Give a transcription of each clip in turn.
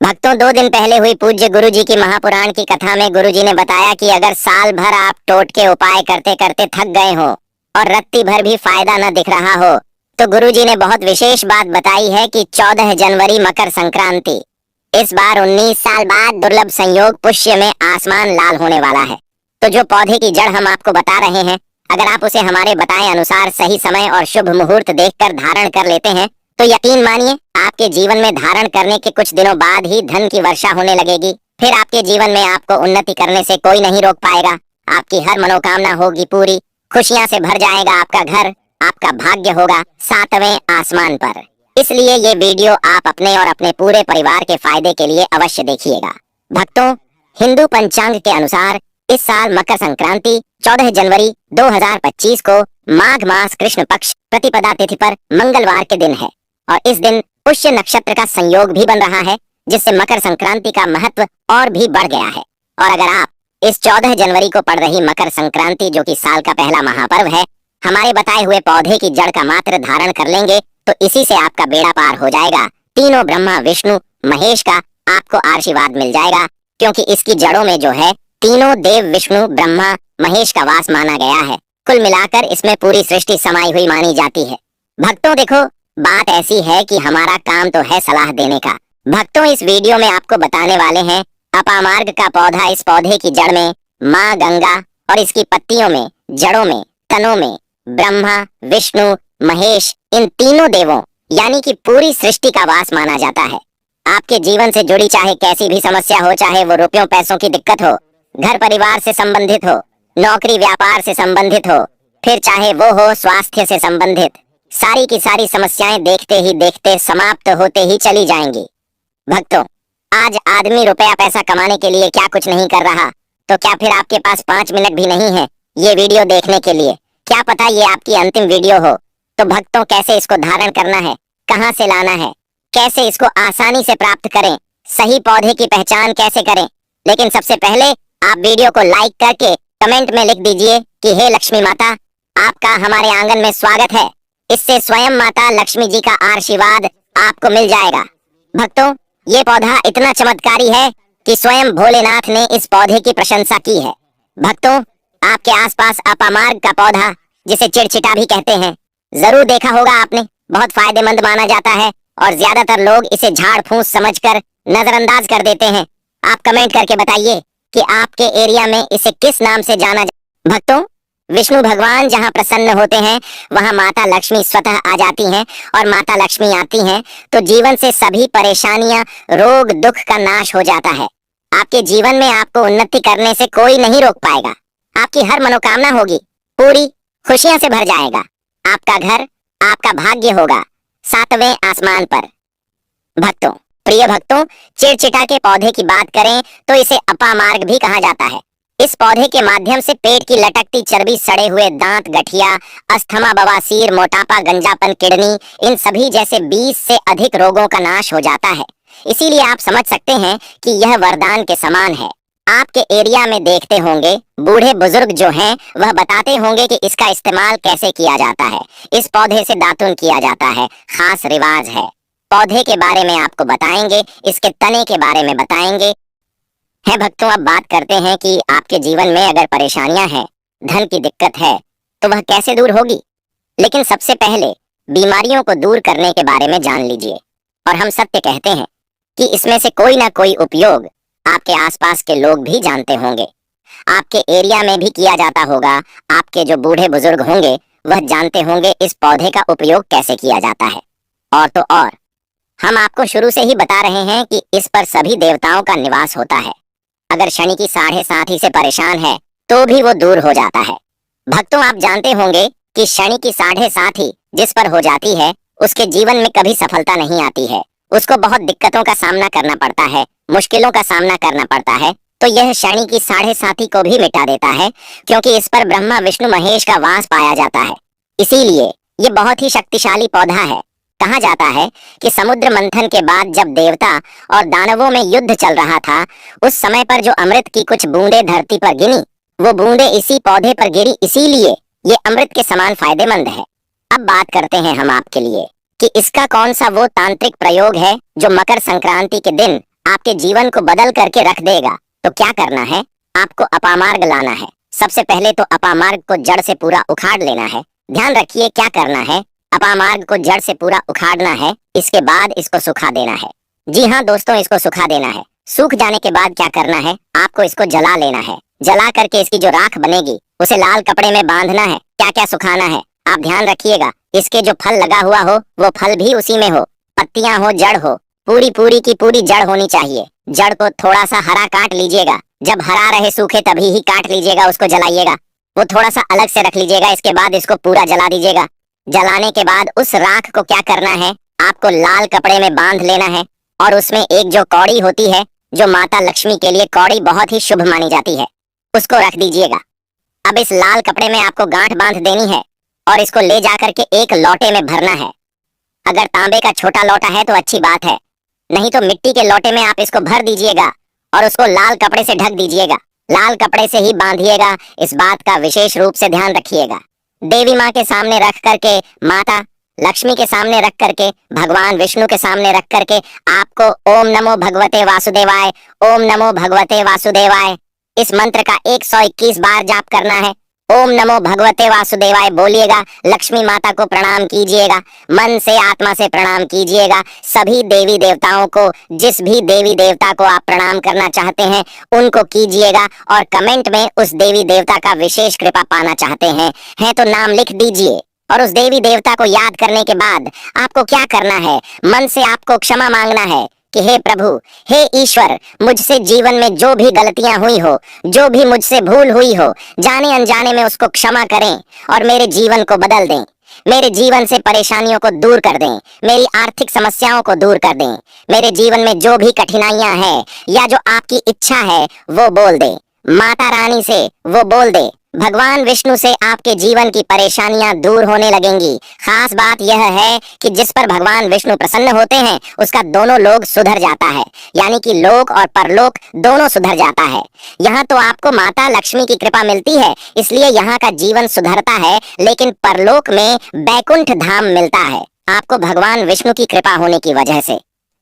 भक्तों, 2 दिन पहले हुई पूज्य गुरु जी की महापुराण की कथा में गुरु जी ने बताया कि अगर साल भर आप टोटके उपाय करते करते थक गए हो और रत्ती भर भी फायदा न दिख रहा हो, तो गुरु जी ने बहुत विशेष बात बताई है कि 14 जनवरी मकर संक्रांति, इस बार 19 साल बाद दुर्लभ संयोग पुष्य में आसमान लाल होने वाला है। तो जो पौधे की जड़ हम आपको बता रहे हैं, अगर आप उसे हमारे बताए अनुसार सही समय और शुभ मुहूर्त देखकर धारण कर लेते हैं, तो यकीन मानिए आपके जीवन में धारण करने के कुछ दिनों बाद ही धन की वर्षा होने लगेगी। फिर आपके जीवन में आपको उन्नति करने से कोई नहीं रोक पाएगा। आपकी हर मनोकामना होगी पूरी, खुशियां से भर जाएगा आपका घर, आपका भाग्य होगा 7वें आसमान पर। इसलिए ये वीडियो आप अपने और अपने पूरे परिवार के फायदे के लिए अवश्य देखिएगा। भक्तों, हिंदू पंचांग के अनुसार इस साल मकर संक्रांति 14 जनवरी 2025 को माघ मास कृष्ण पक्ष प्रतिपदा तिथि पर मंगलवार के दिन है और इस दिन पुष्य नक्षत्र का संयोग भी बन रहा है, जिससे मकर संक्रांति का महत्व और भी बढ़ गया है। और अगर आप इस 14 जनवरी को पड़ रही मकर संक्रांति, जो कि साल का पहला महापर्व है, हमारे बताए हुए पौधे की जड़ का मात्र धारण कर लेंगे, तो इसी से आपका बेड़ा पार हो जाएगा। तीनों ब्रह्मा विष्णु महेश का आपको आशीर्वाद मिल जाएगा, क्योंकि इसकी जड़ों में जो है तीनों देव विष्णु ब्रह्मा महेश का वास माना गया है। कुल मिलाकर इसमें पूरी सृष्टि समाई हुई मानी जाती है। भक्तों देखो, बात ऐसी है कि हमारा काम तो है सलाह देने का। भक्तों, इस वीडियो में आपको बताने वाले हैं अपामार्ग का पौधा। इस पौधे की जड़ में माँ गंगा और इसकी पत्तियों में, जड़ों में, तनों में ब्रह्मा विष्णु महेश, इन तीनों देवों यानी कि पूरी सृष्टि का वास माना जाता है। आपके जीवन से जुड़ी चाहे कैसी भी समस्या हो, चाहे वो रुपयों पैसों की दिक्कत हो, घर परिवार से संबंधित हो, नौकरी व्यापार से संबंधित हो, फिर चाहे वो हो स्वास्थ्य से संबंधित, सारी की सारी समस्याएं देखते ही देखते समाप्त होते ही चली जाएंगी। भक्तों, आज आदमी रुपया पैसा कमाने के लिए क्या कुछ नहीं कर रहा, तो क्या फिर आपके पास 5 मिनट भी नहीं है ये वीडियो देखने के लिए? क्या पता ये आपकी अंतिम वीडियो हो। तो भक्तों, कैसे इसको धारण करना है, कहाँ से लाना है, कैसे इसको आसानी से प्राप्त करें, सही पौधे की पहचान कैसे करें। लेकिन सबसे पहले आप वीडियो को लाइक करके कमेंट में लिख दीजिए कि हे लक्ष्मी माता, आपका हमारे आंगन में स्वागत है। इससे स्वयं माता लक्ष्मी जी का आशीर्वाद आपको मिल जाएगा। भक्तों, ये पौधा इतना चमत्कारी है कि स्वयं भोलेनाथ ने इस पौधे की प्रशंसा की है। भक्तों, आपके आसपास अपामार्ग का पौधा, जिसे चिड़चिटा भी कहते हैं, जरूर देखा होगा आपने। बहुत फायदेमंद माना जाता है और ज्यादातर लोग इसे झाड़ फूस समझकर नजरअंदाज कर देते हैं। आप कमेंट करके बताइए कि आपके एरिया में इसे किस नाम से जाना भक्तों, विष्णु भगवान जहाँ प्रसन्न होते हैं वहाँ माता लक्ष्मी स्वतः आ जाती हैं, और माता लक्ष्मी आती हैं तो जीवन से सभी परेशानियां, रोग दुख का नाश हो जाता है। आपके जीवन में आपको उन्नति करने से कोई नहीं रोक पाएगा। आपकी हर मनोकामना होगी पूरी, खुशियां से भर जाएगा आपका घर, आपका भाग्य होगा 7वें आसमान पर। भक्तों, प्रिय भक्तों, चिड़चिटा के पौधे की बात करें तो इसे अपामार्ग भी कहा जाता है। इस पौधे के माध्यम से पेट की लटकती चर्बी, सड़े हुए दांत, गठिया, अस्थमा, बवासीर, मोटापा, गंजापन, किडनी, इन सभी जैसे 20 से अधिक रोगों का नाश हो जाता है। इसीलिए आप समझ सकते हैं कि यह वरदान के समान है। आपके एरिया में देखते होंगे बूढ़े बुजुर्ग जो हैं वह बताते होंगे कि इसका इस्तेमाल कैसे किया जाता है। इस पौधे से दातुन किया जाता है, खास रिवाज है। पौधे के बारे में आपको बताएंगे, इसके तने के बारे में बताएंगे। है भक्तों, अब बात करते हैं कि आपके जीवन में अगर परेशानियां हैं, धन की दिक्कत है, तो वह कैसे दूर होगी। लेकिन सबसे पहले बीमारियों को दूर करने के बारे में जान लीजिए। और हम सत्य कहते हैं कि इसमें से कोई ना कोई उपयोग आपके आसपास के लोग भी जानते होंगे। आपके एरिया में भी किया जाता होगा। आपके जो बूढ़े बुजुर्ग होंगे वह जानते होंगे इस पौधे का उपयोग कैसे किया जाता है। और तो और हम आपको शुरू से ही बता रहे हैं कि इस पर सभी देवताओं का निवास होता है। अगर शनि की 7.5 से परेशान है तो भी वो दूर हो जाता है। भक्तों, आप जानते होंगे कि शनि की 7.5 जिस पर हो जाती है उसके जीवन में कभी सफलता नहीं आती है। उसको बहुत दिक्कतों का सामना करना पड़ता है, मुश्किलों का सामना करना पड़ता है। तो यह शनि की 7.5 को भी मिटा देता है, क्योंकि इस पर ब्रह्मा विष्णु महेश का वास पाया जाता है। इसीलिए ये बहुत ही शक्तिशाली पौधा है। कहा जाता है कि समुद्र मंथन के बाद जब देवता और दानवों में युद्ध चल रहा था, उस समय पर जो अमृत की कुछ बूंदें धरती पर गिनी, वो बूंदें इसी पौधे पर गिरी। इसीलिए ये अमृत के समान फायदेमंद है। अब बात करते हैं हम आपके लिए कि इसका कौन सा वो तांत्रिक प्रयोग है जो मकर संक्रांति के दिन आपके जीवन को बदल करके रख देगा। तो क्या करना है, आपको अपामार्ग लाना है। सबसे पहले तो अपामार्ग को जड़ से पूरा उखाड़ लेना है। ध्यान रखिए क्या करना है, अपामार्ग को जड़ से पूरा उखाड़ना है, इसके बाद इसको सुखा देना है। जी हाँ दोस्तों, इसको सुखा देना है। सूख जाने के बाद क्या करना है, आपको इसको जला लेना है। जला करके इसकी जो राख बनेगी उसे लाल कपड़े में बांधना है। क्या क्या सुखाना है, आप ध्यान रखिएगा। इसके जो फल लगा हुआ हो वो फल भी उसी में हो, पत्तियां हो, जड़ हो, पूरी पूरी की पूरी जड़ होनी चाहिए। जड़ को थोड़ा सा हरा काट लीजिएगा, जब हरा रहे सूखे तभी ही काट लीजिएगा, उसको जलाइएगा। वो थोड़ा सा अलग से रख लीजिएगा, इसके बाद इसको पूरा जला दीजिएगा। जलाने के बाद उस राख को क्या करना है, आपको लाल कपड़े में बांध लेना है और उसमें एक जो कौड़ी होती है, जो माता लक्ष्मी के लिए कौड़ी बहुत ही शुभ मानी जाती है, उसको रख दीजिएगा। अब इस लाल कपड़े में आपको गांठ बांध देनी है और इसको ले जा करके एक लोटे में भरना है। अगर तांबे का छोटा लोटा है तो अच्छी बात है, नहीं तो मिट्टी के लोटे में आप इसको भर दीजिएगा और उसको लाल कपड़े से ढक दीजिएगा। लाल कपड़े से ही बांधिएगा, इस बात का विशेष रूप से ध्यान रखिएगा। देवी माँ के सामने रख करके, माता लक्ष्मी के सामने रख करके, भगवान विष्णु के सामने रख करके आपको ओम नमो भगवते वासुदेवाय, ओम नमो भगवते वासुदेवाय, इस मंत्र का 121 बार जाप करना है। ओम नमो भगवते वासुदेवाय बोलिएगा, लक्ष्मी माता को प्रणाम कीजिएगा, मन से आत्मा से प्रणाम कीजिएगा। सभी देवी देवताओं को, जिस भी देवी देवता को आप प्रणाम करना चाहते हैं उनको कीजिएगा और कमेंट में उस देवी देवता का विशेष कृपा पाना चाहते हैं तो नाम लिख दीजिए। और उस देवी देवता को याद करने के बाद आपको क्या करना है, मन से आपको क्षमा मांगना है कि हे प्रभु, हे ईश्वर, मुझसे जीवन में जो भी गलतियां हुई हो, जो भी मुझसे भूल हुई हो, जाने अनजाने में उसको क्षमा करें और मेरे जीवन को बदल दें। मेरे जीवन से परेशानियों को दूर कर दें, मेरी आर्थिक समस्याओं को दूर कर दें। मेरे जीवन में जो भी कठिनाइयां हैं या जो आपकी इच्छा है वो बोल दे, माता रानी से वो बोल दे, भगवान विष्णु से आपके जीवन की परेशानियां दूर होने लगेंगी। खास बात यह है कि जिस पर भगवान विष्णु प्रसन्न होते हैं उसका दोनों लोग सुधर जाता है, यानी कि लोक और परलोक दोनों सुधर जाता है। यहाँ तो आपको माता लक्ष्मी की कृपा मिलती है, इसलिए यहाँ का जीवन सुधरता है, लेकिन परलोक में बैकुंठ धाम मिलता है आपको भगवान विष्णु की कृपा होने की वजह से।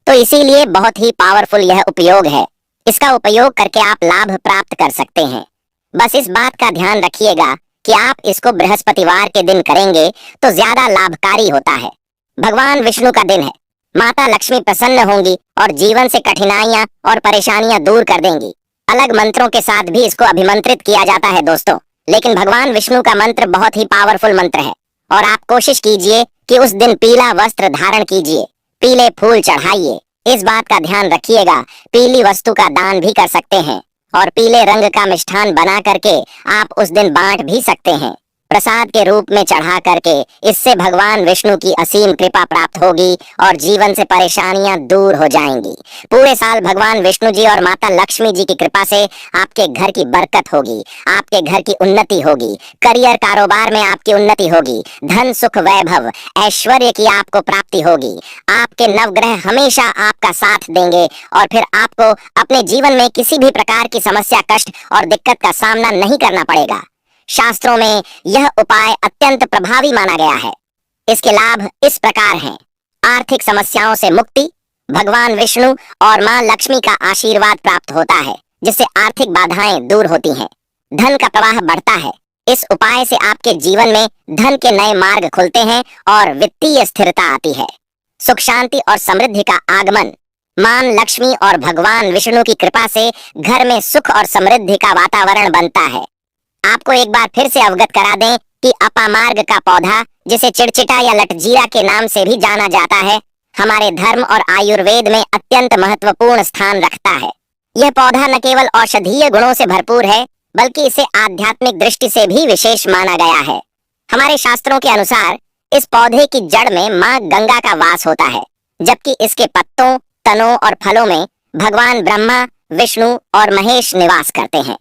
तो इसीलिए बहुत ही पावरफुल यह उपयोग है, इसका उपयोग करके आप लाभ प्राप्त कर सकते हैं। बस इस बात का ध्यान रखिएगा कि आप इसको बृहस्पतिवार के दिन करेंगे तो ज्यादा लाभकारी होता है। भगवान विष्णु का दिन है, माता लक्ष्मी प्रसन्न होंगी और जीवन से कठिनाइयां और परेशानियां दूर कर देंगी। अलग मंत्रों के साथ भी इसको अभिमंत्रित किया जाता है दोस्तों, लेकिन भगवान विष्णु का मंत्र बहुत ही पावरफुल मंत्र है और आप कोशिश कीजिए कि उस दिन पीला वस्त्र धारण कीजिए, पीले फूल चढ़ाइए। इस बात का ध्यान रखिएगा, पीली वस्तु का दान भी कर सकते हैं और पीले रंग का मिष्ठान बना करके आप उस दिन बांट भी सकते हैं प्रसाद के रूप में चढ़ा करके। इससे भगवान विष्णु की असीम कृपा प्राप्त होगी और जीवन से परेशानियां दूर हो जाएंगी। पूरे साल भगवान विष्णु जी और माता लक्ष्मी जी की कृपा से आपके घर की बरकत होगी, आपके घर की उन्नति होगी, करियर कारोबार में आपकी उन्नति होगी, धन सुख वैभव ऐश्वर्य की आपको प्राप्ति होगी। आपके नवग्रह हमेशा आपका साथ देंगे और फिर आपको अपने जीवन में किसी भी प्रकार की समस्या, कष्ट और दिक्कत का सामना नहीं करना पड़ेगा। शास्त्रों में यह उपाय अत्यंत प्रभावी माना गया है। इसके लाभ इस प्रकार हैं, आर्थिक समस्याओं से मुक्ति, भगवान विष्णु और मां लक्ष्मी का आशीर्वाद प्राप्त होता है जिससे आर्थिक बाधाएं दूर होती हैं, धन का प्रवाह बढ़ता है। इस उपाय से आपके जीवन में धन के नए मार्ग खुलते हैं और वित्तीय स्थिरता आती है, सुख शांति और समृद्धि का आगमन। मां लक्ष्मी और भगवान विष्णु की कृपा से घर में सुख और समृद्धि का वातावरण बनता है। आपको एक बार फिर से अवगत करा दें कि अपामार्ग का पौधा, जिसे चिड़चिटा या लटजीरा के नाम से भी जाना जाता है, हमारे धर्म और आयुर्वेद में अत्यंत महत्वपूर्ण स्थान रखता है। यह पौधा न केवल औषधीय गुणों से भरपूर है, बल्कि इसे आध्यात्मिक दृष्टि से भी विशेष माना गया है। हमारे शास्त्रों के अनुसार इस पौधे की जड़ में मां गंगा का वास होता है, जबकि इसके पत्तों, तनों और फलों में भगवान ब्रह्मा, विष्णु और महेश निवास करते हैं।